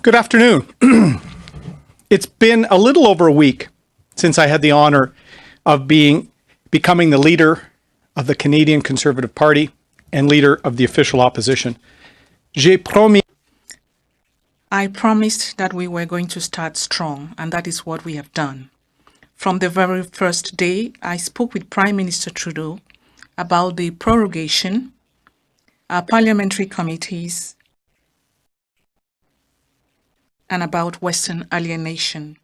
Good afternoon. It's been a little over a week since I had the honor of becoming the leader of the Canadian Conservative Party and leader of the official opposition. I promised that we were going to start strong, and that is what we have done. From the very first day, I spoke with Prime Minister Trudeau about the prorogation, our parliamentary committees, and about Western alienation.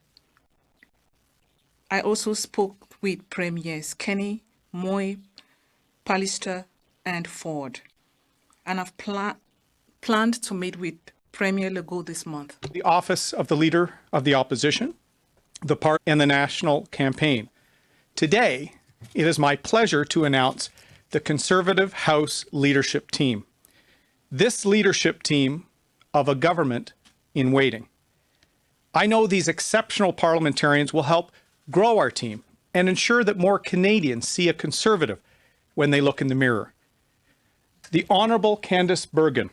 I also spoke with Premiers Kenny, Moy, Pallister, and Ford, and I've planned to meet with Premier Legault this month. The office of the Leader of the Opposition, the party, and the national campaign. Today, it is my pleasure to announce the Conservative House leadership team. This leadership team of a government in waiting. I know these exceptional parliamentarians will help grow our team and ensure that more Canadians see a Conservative when they look in the mirror. The Honourable Candice Bergen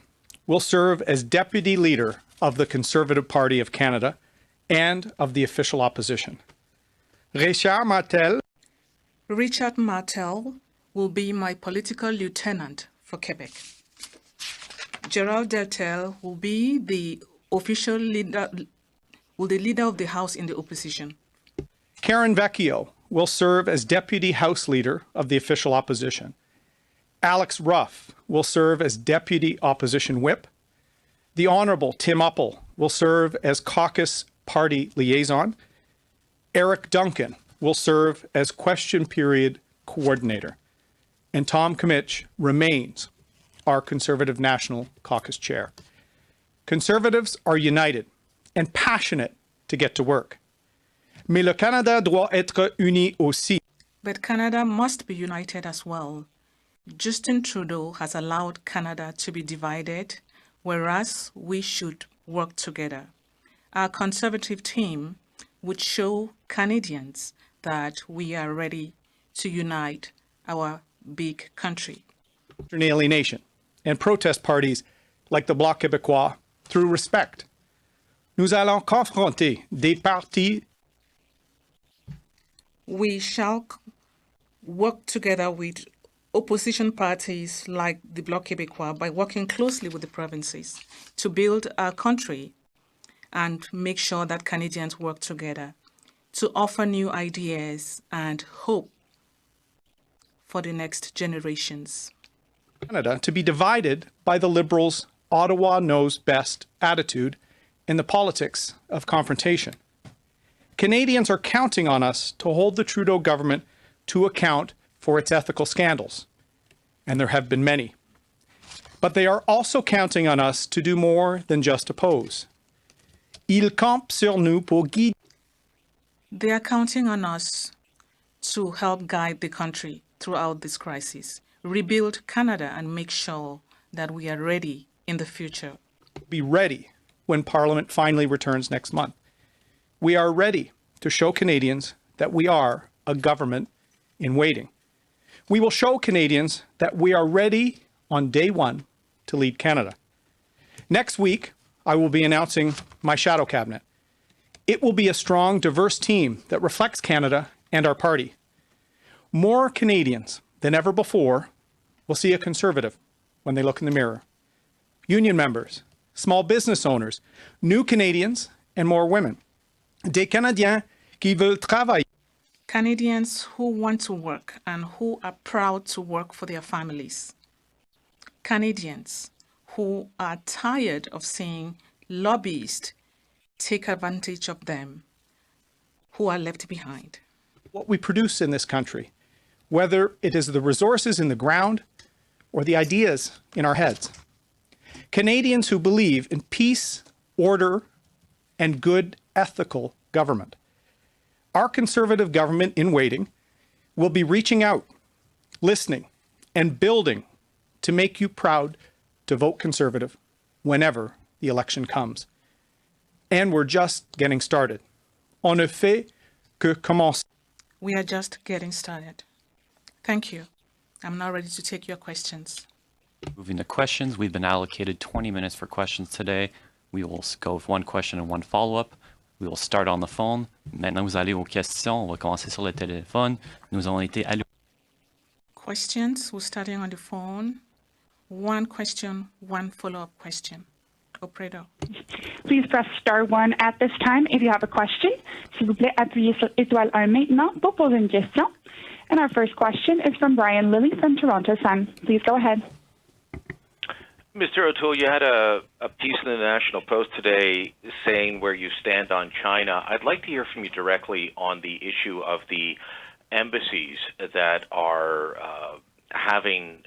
will serve as Deputy Leader of the Conservative Party of Canada and of the official opposition. Richard Martel will be my political lieutenant for Quebec. Gerald Deltel will be the leader of the House in the opposition. Karen Vecchio will serve as Deputy House Leader of the official opposition. Alex Ruff will serve as Deputy Opposition Whip. The Honourable Tim Uppal will serve as Caucus Party Liaison. Eric Duncan will serve as Question Period Coordinator. And Tom Kimmich remains our Conservative National Caucus Chair. Conservatives are united and passionate to get to work. Mais le Canada doit être uni aussi. But Canada must be united as well. Justin Trudeau has allowed Canada to be divided, whereas we should work together. Our Conservative team would show Canadians that we are ready to unite our big country. Alienation and protest parties like the Bloc Québécois through respect. Nous allons confronter des partis. We shall work together with opposition parties like the Bloc Québécois by working closely with the provinces to build our country and make sure that Canadians work together to offer new ideas and hope for the next generations. Canada to be divided by the Liberals' Ottawa knows best attitude in the politics of confrontation. Canadians are counting on us to hold the Trudeau government to account for its ethical scandals, and there have been many. But they are also counting on us to do more than just oppose. Ils campent sur nous pour guider. They are counting on us to help guide the country throughout this crisis, rebuild Canada, and make sure that we are ready in the future. Be ready when Parliament finally returns next month. We are ready to show Canadians that we are a government in waiting. We will show Canadians that we are ready on day one to lead Canada. Next week, I will be announcing my shadow cabinet. It will be a strong, diverse team that reflects Canada and our party. More Canadians than ever before will see a Conservative when they look in the mirror. Union members, small business owners, new Canadians, and more women. Des Canadiens qui veulent travailler. Canadians who want to work and who are proud to work for their families. Canadians who are tired of seeing lobbyists take advantage of them, who are left behind. What we produce in this country, whether it is the resources in the ground or the ideas in our heads. Canadians who believe in peace, order, and good ethical government. Our Conservative government in waiting will be reaching out, listening, and building to make you proud to vote Conservative whenever the election comes. And we're just getting started. On ne fait que commencer. We are just getting started. Thank you. I'm now ready to take your questions. Moving to questions, we've been allocated 20 minutes for questions today. We will go with one question and one follow-up. We will start on the phone. Maintenant, vous allez aux questions. On va commencer sur le téléphone. Nous avons été alloués. Questions, we're starting on the phone. One question, one follow-up question. Operator. Please press star 1 at this time if you have a question. S'il vous plaît, appuyez sur étoile 1 maintenant pour poser une question. And our first question is from Brian Lilly from Toronto Sun. Please go ahead. Mr. O'Toole, you had a piece in the National Post today saying where you stand on China. I'd like to hear from you directly on the issue of the embassies that are having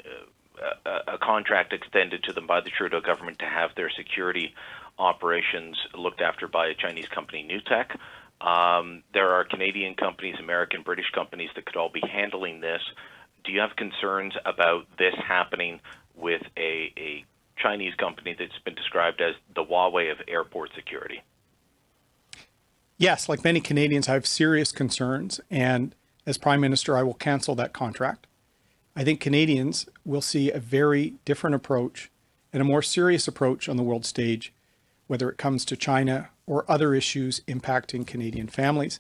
a contract extended to them by the Trudeau government to have their security operations looked after by a Chinese company, NewTek. There are Canadian companies, American, British companies that could all be handling this. Do you have concerns about this happening with a Chinese company that's been described as the Huawei of airport security? Yes, like many Canadians, I have serious concerns, and as Prime Minister, I will cancel that contract. I think Canadians will see a very different approach and a more serious approach on the world stage, whether it comes to China or other issues impacting Canadian families.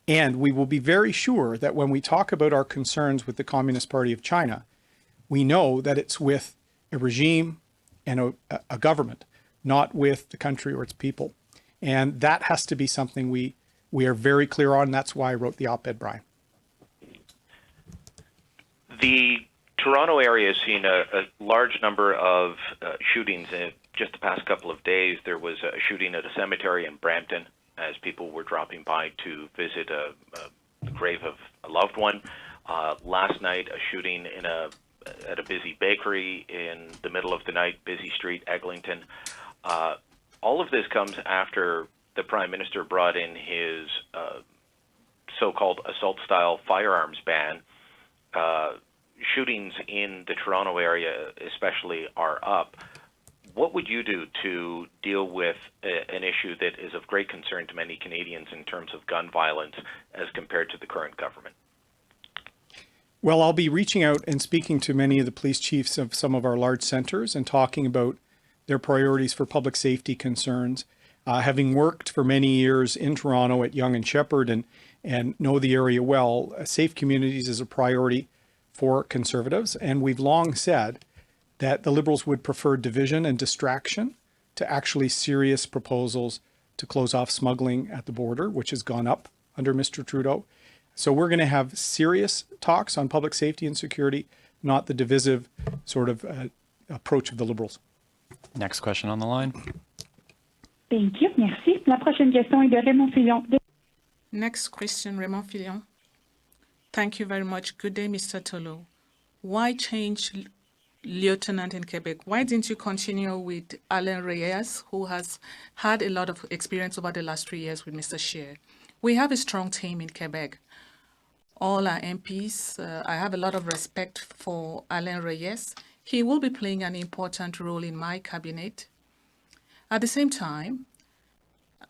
And we will be very sure that when we talk about our concerns with the Communist Party of China, we know that it's with a regime and a government, not with the country or its people. And that has to be something we are very clear on. That's why I wrote the op-ed, Brian. The Toronto area has seen a large number of shootings. In just the past couple of days, there was a shooting at a cemetery in Brampton as people were dropping by to visit the grave of a loved one. Last night, a shooting at a busy bakery in the middle of the night, busy street, Eglinton. All of this comes after the Prime Minister brought in his so-called assault-style firearms ban. Shootings in the Toronto area especially are up. What would you do to deal with an issue that is of great concern to many Canadians in terms of gun violence as compared to the current government? Well, I'll be reaching out and speaking to many of the police chiefs of some of our large centers and talking about their priorities for public safety concerns. Having worked for many years in Toronto at Yonge and Sheppard and know the area well, safe communities is a priority for Conservatives. And we've long said that the Liberals would prefer division and distraction to actually serious proposals to close off smuggling at the border, which has gone up under Mr. Trudeau. So we're going to have serious talks on public safety and security, not the divisive sort of approach of the Liberals. Next question on the line. Thank you. Merci. La prochaine question est de Raymond Fillon. Next question, Raymond Fillon. Thank you very much. Good day, Mr. O'Toole. Why change lieutenant in Quebec? Why didn't you continue with Alain Reyes, who has had a lot of experience over the last 3 years with Mr. Scheer? We have a strong team in Quebec. All our MPs, I have a lot of respect for Alain Reyes. He will be playing an important role in my cabinet. At the same time,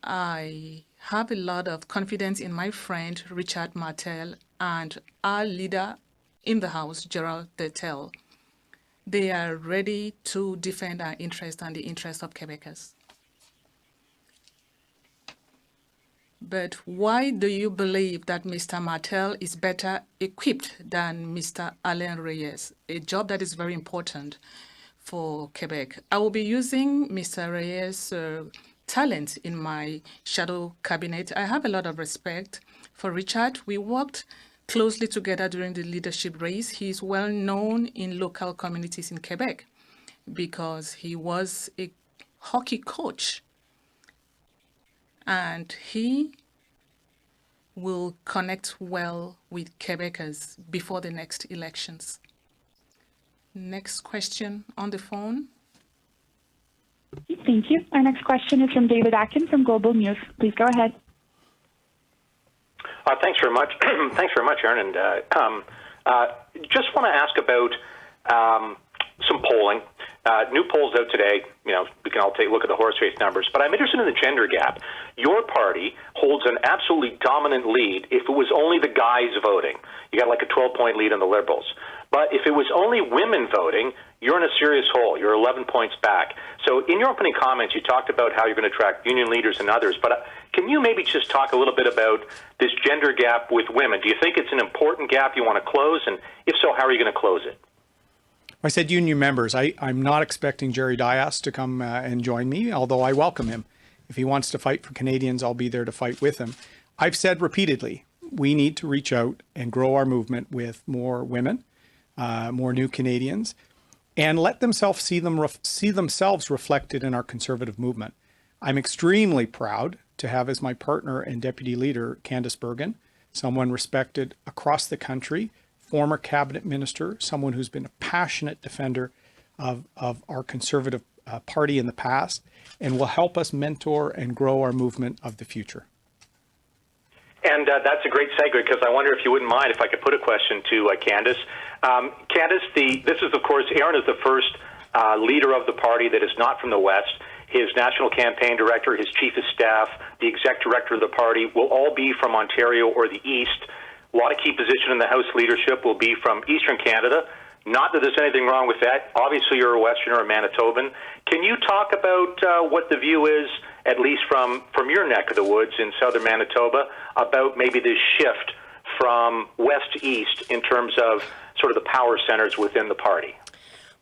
I have a lot of confidence in my friend Richard Martel and our leader in the House, Gerald Detel. They are ready to defend our interests and the interests of Quebecers. But why do you believe that Mr. Martel is better equipped than Mr. Alain Reyes, a job that is very important for Quebec? I will be using Mr. Reyes' talent in my shadow cabinet. I have a lot of respect for Richard. We worked closely together during the leadership race. He is well known in local communities in Quebec because he was a hockey coach. And he will connect well with Quebecers before the next elections. Next question on the phone. Thank you. Our next question is from David Atkin from Global News. Please go ahead. Thanks very much. Thanks very much, Erin. And just want to ask about some polling. New polls out today. You know, we can all take a look at the horse race numbers, but I'm interested in the gender gap. your party holds an absolutely dominant lead if it was only the guys voting. You got like a 12-point lead on the Liberals. But if it was only women voting, you're in a serious hole. You're 11 points back. So in your opening comments, you talked about how you're going to attract union leaders and others. But can you maybe just talk a little bit about this gender gap with women? Do you think it's an important gap you want to close? And if so, how are you going to close it? I said union members. I'm not expecting Jerry Dias to come and join me, although I welcome him. If he wants to fight for Canadians, I'll be there to fight with him. I've said repeatedly, we need to reach out and grow our movement with more women, more new Canadians, and let themselves see themselves reflected in our Conservative movement. I'm extremely proud to have as my partner and deputy leader Candice Bergen, someone respected across the country, former cabinet minister, someone who's been a passionate defender of our Conservative party in the past, and will help us mentor and grow our movement of the future. And that's a great segue, because I wonder if you wouldn't mind if I could put a question to Candice. Candice, this is, of course, Erin is the first leader of the party that is not from the West. His national campaign director, his chief of staff, the exec director of the party will all be from Ontario or the East. A lot of key position in the House leadership will be from Eastern Canada. Not that there's anything wrong with that. Obviously, you're a Westerner, a Manitoban. Can you talk about what the view is, at least from your neck of the woods in southern Manitoba, about maybe this shift from west to east in terms of sort of the power centers within the party?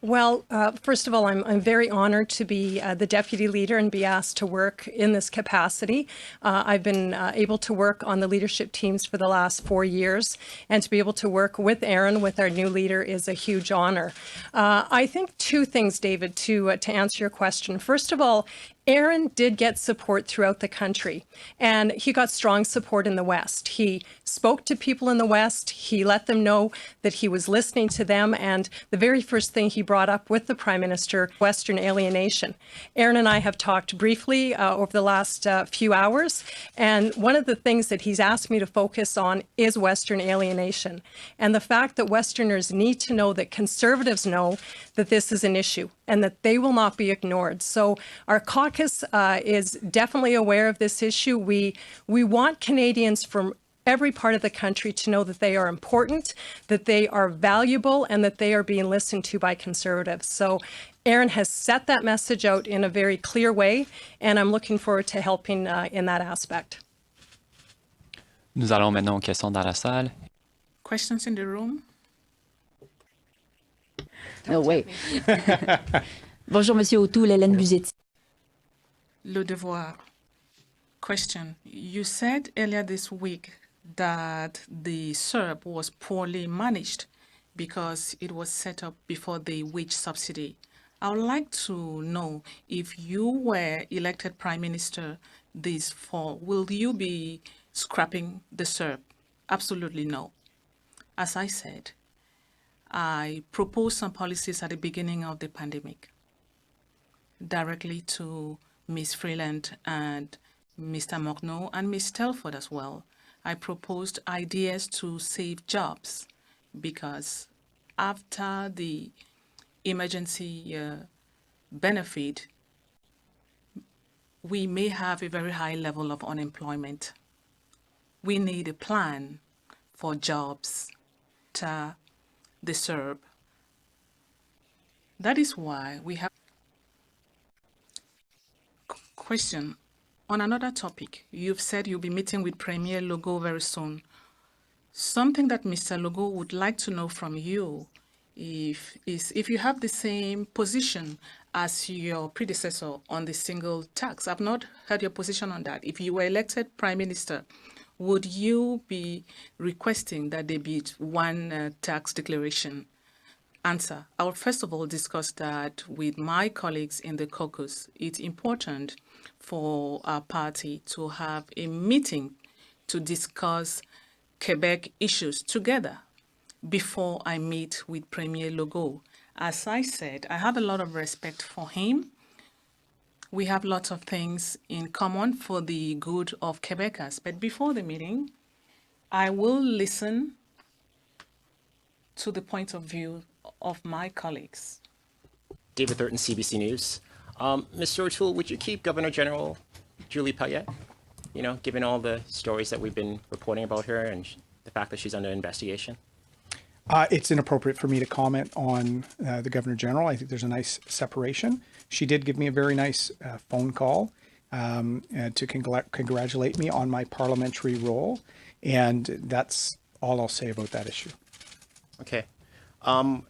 Well, first of all, I'm very honored to be the deputy leader and be asked to work in this capacity. I've been able to work on the leadership teams for the last 4 years, and to be able to work with Erin, with our new leader, is a huge honor. I think two things, David, to answer your question. First of all, Erin did get support throughout the country, and he got strong support in the West. He spoke to people in the West. He let them know that he was listening to them, and the very first thing he brought up with the Prime Minister, Western alienation. Erin and I have talked briefly over the last few hours, and one of the things that he's asked me to focus on is Western alienation, and the fact that Westerners need to know that Conservatives know that this is an issue and that they will not be ignored. So our caucus is definitely aware of this issue. We want Canadians from every part of the country to know that they are important, that they are valuable, and that they are being listened to by Conservatives. So Erin has set that message out in a very clear way, and I'm looking forward to helping in that aspect. Nous allons maintenant aux questions dans la salle. Questions in the room? No, wait. Bonjour, Monsieur O'Toole, Hélène Buzetti. Le Devoir. Question. You said earlier this week that the SERB was poorly managed because it was set up before the wage subsidy. I would like to know, if you were elected Prime Minister this fall, will you be scrapping the SERB? Absolutely no. As I said, I proposed some policies at the beginning of the pandemic directly to Ms. Freeland and Mr. Morneau and Ms. Telford as well. I proposed ideas to save jobs because after the emergency benefit, we may have a very high level of unemployment. We need a plan for jobs to the SERB. That is why we have. Question. On another topic, you've said you'll be meeting with Premier Legault very soon. Something that Mr. Legault would like to know from you is if you have the same position as your predecessor on the single tax. I've not heard your position on that. If you were elected Prime Minister, would you be requesting that there be one tax declaration? Answer. I will first of all discuss that with my colleagues in the caucus. It's important for our party to have a meeting to discuss Quebec issues together before I meet with Premier Legault. As I said, I have a lot of respect for him. We have lots of things in common for the good of Quebecers. But before the meeting, I will listen to the point of view of my colleagues. David Thurton, CBC News. Mr. O'Toole, would you keep Governor General Julie Payette? you know, given all the stories that we've been reporting about her and the fact that she's under investigation? It's inappropriate for me to comment on the Governor General. I think there's a nice separation. She did give me a very nice phone call to congratulate me on my parliamentary role, and that's all I'll say about that issue. Okay. And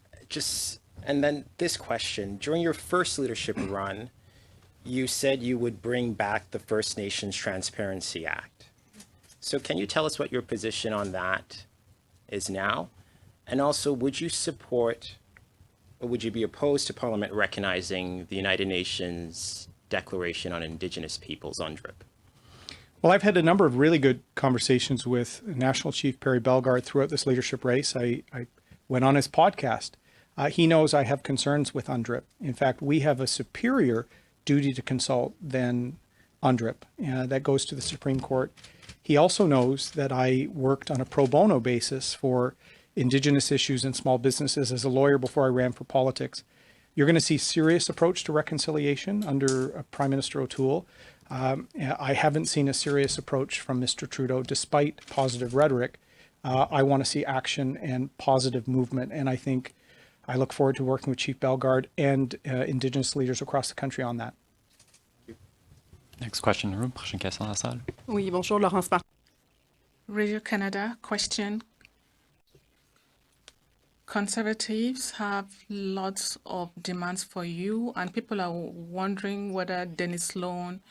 then this question, during your first leadership run, you said you would bring back the First Nations Transparency Act. So can you tell us what your position on that is now? And also, would you support or would you be opposed to Parliament recognizing the United Nations Declaration on Indigenous Peoples, UNDRIP? Well, I've had a number of really good conversations with National Chief Perry Bellegarde throughout this leadership race. I went on his podcast. He knows I have concerns with UNDRIP. In fact, we have a superior duty to consult than UNDRIP. That goes to the Supreme Court. He also knows that I worked on a pro bono basis for Indigenous issues and small businesses as a lawyer before I ran for politics. You're going to see serious approach to reconciliation under Prime Minister O'Toole. I haven't seen a serious approach from Mr. Trudeau, despite positive rhetoric. I want to see action and positive movement, and I look forward to working with Chief Bellegarde and Indigenous leaders across the country on that. Next question in the room. Prochaine question dans la salle. Oui, bonjour, Laurence Martin. Radio Canada, question. Conservatives have lots of demands for you, and people are wondering whether Dennis Sloan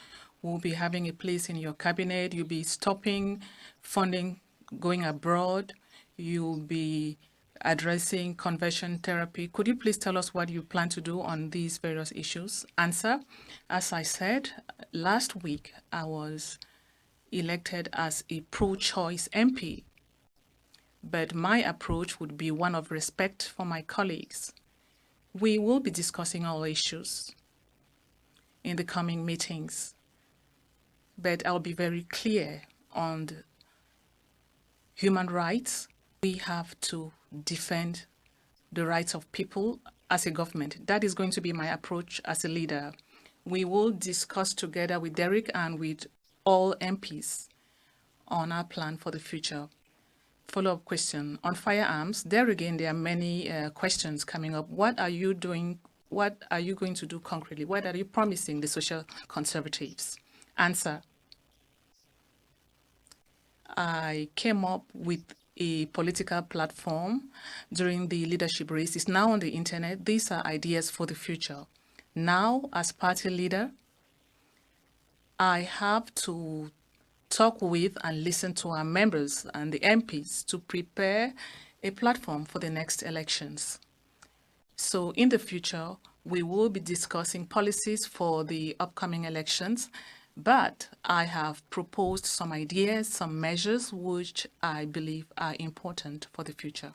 will be having a place in your cabinet. You'll be stopping funding going abroad. You'll be addressing conversion therapy. Could you please tell us what you plan to do on these various issues? Answer, as I said, last week I was elected as a pro-choice MP. But my approach would be one of respect for my colleagues. We will be discussing all issues in the coming meetings, but I'll be very clear on the human rights. We have to defend the rights of people as a government. That is going to be my approach as a leader. We will discuss together with Derek and with all MPs on our plan for the future. Follow-up question on firearms. There again, there are many questions coming up. What are you doing? What are you going to do concretely? What are you promising the social conservatives? Answer. I came up with a political platform during the leadership race. It's now on the internet. These are ideas for the future. Now, as party leader, I have to talk with and listen to our members and the MPs to prepare a platform for the next elections. So in the future, we will be discussing policies for the upcoming elections, but I have proposed some ideas, some measures which I believe are important for the future.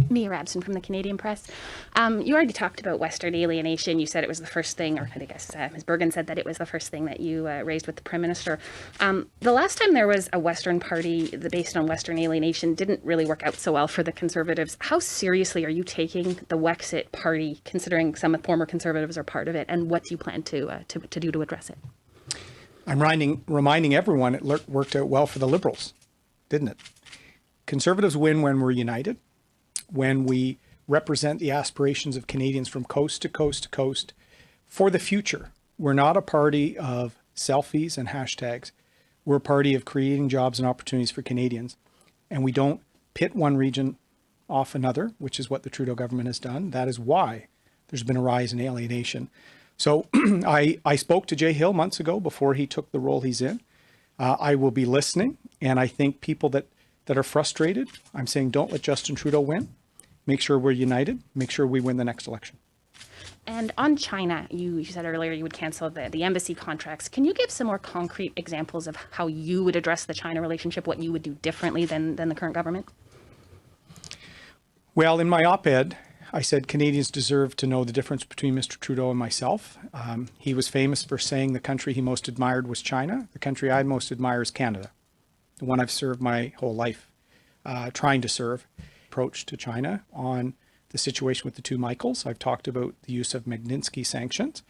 Mia Rabson from the Canadian Press. You already talked about Western alienation. You said it was the first thing, or I guess Ms. Bergen said that it was the first thing that you raised with the Prime Minister. The last time there was a Western party based on Western alienation didn't really work out so well for the Conservatives. How seriously are you taking the Wexit party, considering some former Conservatives are part of it, and what do you plan to do to address it? I'm reminding everyone it worked out well for the Liberals, didn't it? Conservatives win when we're united, when we represent the aspirations of Canadians from coast to coast to coast for the future. We're not a party of selfies and hashtags. We're a party of creating jobs and opportunities for Canadians. And we don't pit one region off another, which is what the Trudeau government has done. That is why there's been a rise in alienation. So I spoke to Jay Hill months ago before he took the role he's in. I will be listening. And I think people that are frustrated, I'm saying don't let Justin Trudeau win. Make sure we're united. Make sure we win the next election. And on China, you said earlier you would cancel the embassy contracts. Can you give some more concrete examples of how you would address the China relationship, what you would do differently than the current government? Well, in my op-ed, I said Canadians deserve to know the difference between Mr. Trudeau and myself. He was famous for saying the country he most admired was China. The country I most admire is Canada, the one I've served my whole life, trying to serve. Approach to China on the situation with the two Michaels. I've talked about the use of Magnitsky sanctions.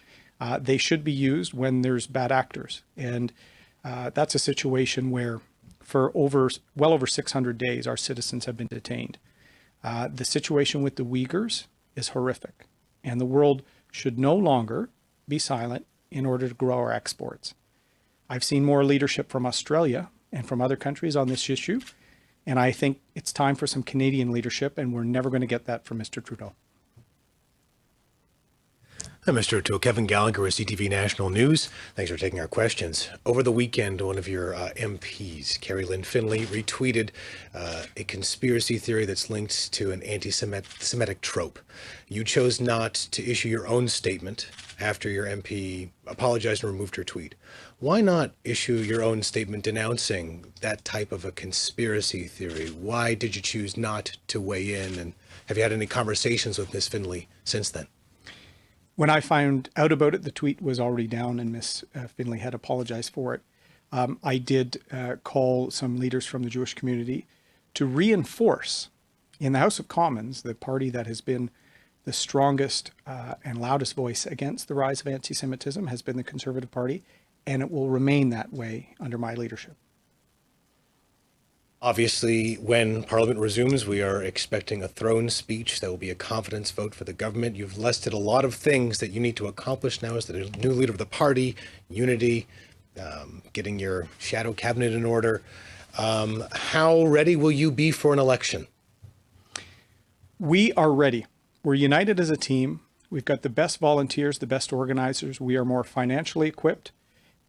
They should be used when there's bad actors. And that's a situation where for well over 600 days, our citizens have been detained. The situation with the Uyghurs is horrific, and the world should no longer be silent in order to grow our exports. I've seen more leadership from Australia and from other countries on this issue, and I think it's time for some Canadian leadership, and we're never going to get that from Mr. Trudeau. Hi, Mr. O'Toole. Kevin Gallagher with CTV National News. Thanks for taking our questions. Over the weekend, one of your MPs, Carrie Lynn Finlay, retweeted a conspiracy theory that's linked to an anti-Semitic trope. You chose not to issue your own statement after your MP apologized and removed her tweet. Why not issue your own statement denouncing that type of a conspiracy theory? Why did you choose not to weigh in? And have you had any conversations with Ms. Finlay since then? When I found out about it, the tweet was already down and Ms. Finlay had apologized for it. I did call some leaders from the Jewish community to reinforce in the House of Commons, the party that has been the strongest and loudest voice against the rise of anti-Semitism has been the Conservative Party, and it will remain that way under my leadership. Obviously, when Parliament resumes, we are expecting a throne speech. That will be a confidence vote for the government. You've listed a lot of things that you need to accomplish now as the new leader of the party, unity, getting your shadow cabinet in order. How ready will you be for an election? We are ready. We're united as a team. We've got the best volunteers, the best organizers. We are more financially equipped,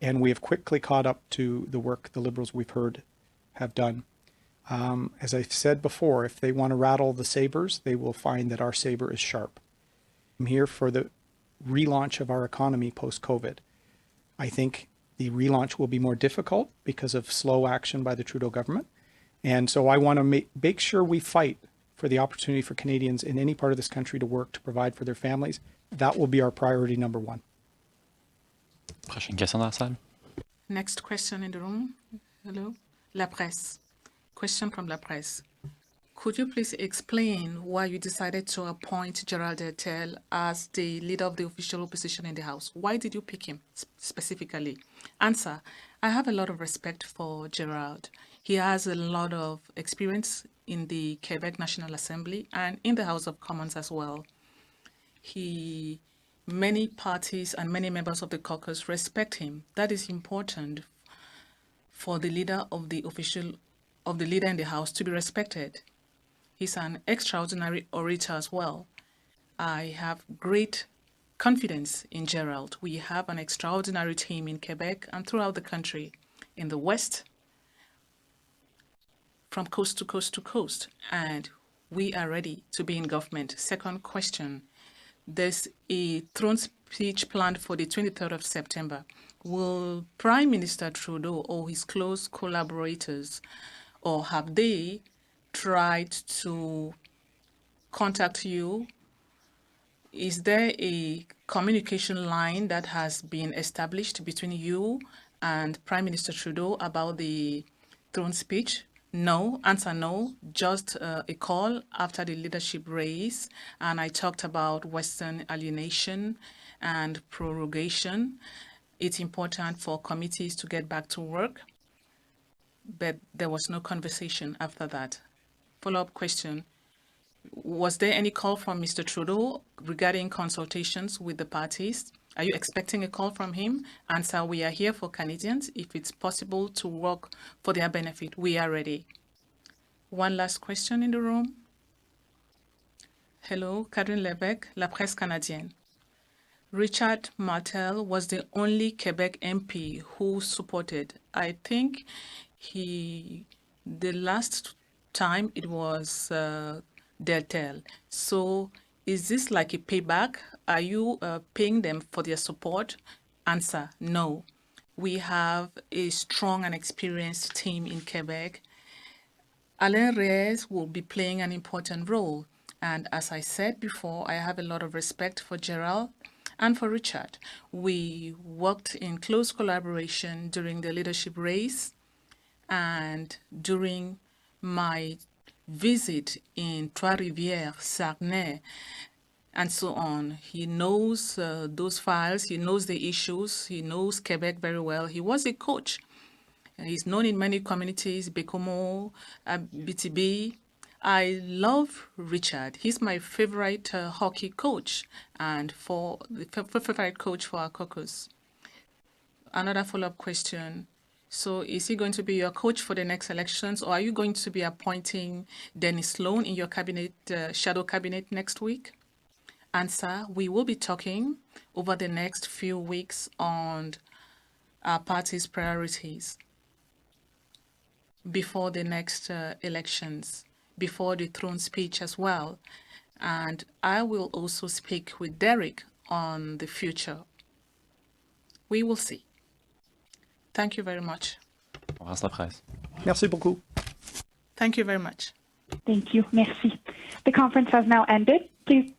and we have quickly caught up to the work the Liberals we've heard have done. As I've said before, if they want to rattle the sabers, they will find that our saber is sharp. I'm here for the relaunch of our economy post-COVID. I think the relaunch will be more difficult because of slow action by the Trudeau government. And so I want to make sure we fight for the opportunity for Canadians in any part of this country to work, to provide for their families. That will be our priority number one. Prochaine question dans la salle. Next question in the room. Hello. La Presse. Question from La Presse. Could you please explain why you decided to appoint Gerald Ertel as the leader of the official opposition in the House? Why did you pick him specifically? Answer. I have a lot of respect for Gerald. He has a lot of experience in the Quebec National Assembly and in the House of Commons as well. Many parties and many members of the caucus respect him. That is important for the leader of the leader in the House to be respected. He's an extraordinary orator as well. I have great confidence in Gerald. We have an extraordinary team in Quebec and throughout the country, in the West, from coast to coast to coast, and we are ready to be in government. Second question, there's a throne speech planned for the 23rd of September. Will Prime Minister Trudeau or his close collaborators, or have they tried to contact you? Is there a communication line that has been established between you and Prime Minister Trudeau about the throne speech? No, answer no, just a call after the leadership race. And I talked about Western alienation and prorogation. It's important for committees to get back to work, but there was no conversation after that. Follow-up question. Was there any call from Mr. Trudeau regarding consultations with the parties? Are you expecting a call from him? Answer, we are here for Canadians. If it's possible to work for their benefit, we are ready. One last question in the room. Hello, Catherine Lebec, La Presse Canadienne. Richard Martel was the only Quebec MP who supported. I think the last time it was Deltel. So is this like a payback? Are you paying them for their support? Answer, no. We have a strong and experienced team in Quebec. Alain Reyes will be playing an important role. And as I said before, I have a lot of respect for Gerald and for Richard. We worked in close collaboration during the leadership race and during my visit in Trois-Rivières, Saguenay, and so on. He knows those files, he knows the issues, he knows Quebec very well. He was a coach. He's known in many communities, Bécomo, BTB. I love Richard. He's my favorite hockey coach and for the favorite coach for our caucus. Another follow-up question. So is he going to be your coach for the next elections, or are you going to be appointing Dennis Sloan in your cabinet, shadow cabinet next week? Answer, we will be talking over the next few weeks on our party's priorities before the next elections, before the throne speech as well. And I will also speak with Derek on the future. We will see. Thank you very much. On reste la presse. Merci beaucoup. Thank you very much. Thank you. Merci. The conference has now ended. Please